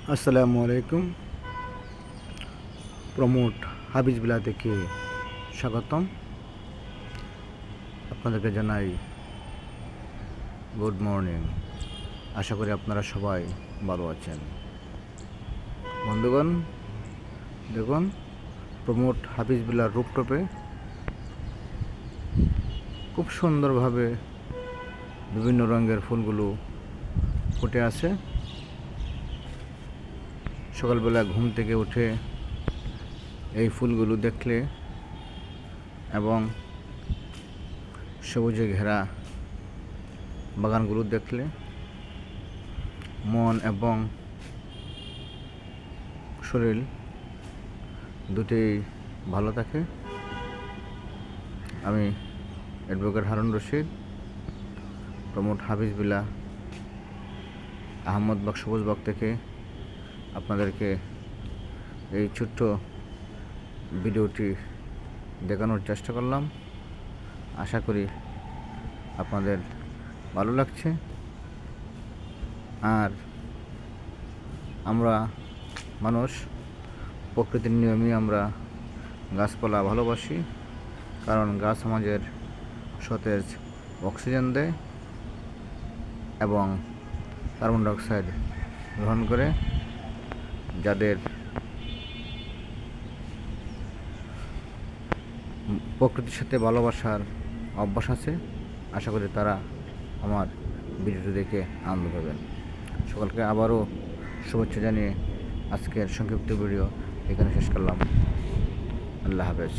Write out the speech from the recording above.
আসসালামু আলাইকুম। প্রমোট হাবিজবিল্লা থেকে স্বাগতম। আপনাদেরকে জানাই গুড মর্নিং। আশা করি আপনারা সবাই ভালো আছেন। বন্ধুগণ, দেখুন প্রমোট হাবিজবিল্লার রুপটপে খুব সুন্দরভাবে বিভিন্ন রঙের ফুলগুলো ফুটে আছে। সকালবেলা ঘুম থেকে উঠে এই ফুলগুলো দেখলে এবং সবুজে ঘেরা বাগানগুলো দেখলে মন এবং শরীর দুটোই ভালো থাকে। আমি অ্যাডভোকেট হারুন রশিদ, প্রমোট হাবিজবিল্লা আহমদবাগ সবুজবাগ থেকে আপনাদেরকে এই ছোট্ট ভিডিওটি দেখানোর চেষ্টা করলাম। আশা করি আপনাদের ভালো লাগছে। আর আমরা মানুষ প্রকৃতির নিয়মে আমরা গাছপালা ভালোবাসি, কারণ গাছ আমাদের সতেজ অক্সিজেন দেয় এবং কার্বন ডাইঅক্সাইড গ্রহণ করে। যাদের প্রকৃতির সাথে ভালোবাসার অভ্যাস আছে, আশা করি তারা আমার ভিডিওটি দেখে আনন্দ পাবেন। সকলকে আবারও শুভেচ্ছা জানিয়ে আজকের সংক্ষিপ্ত ভিডিও এখানে শেষ করলাম। আল্লাহ হাফেজ।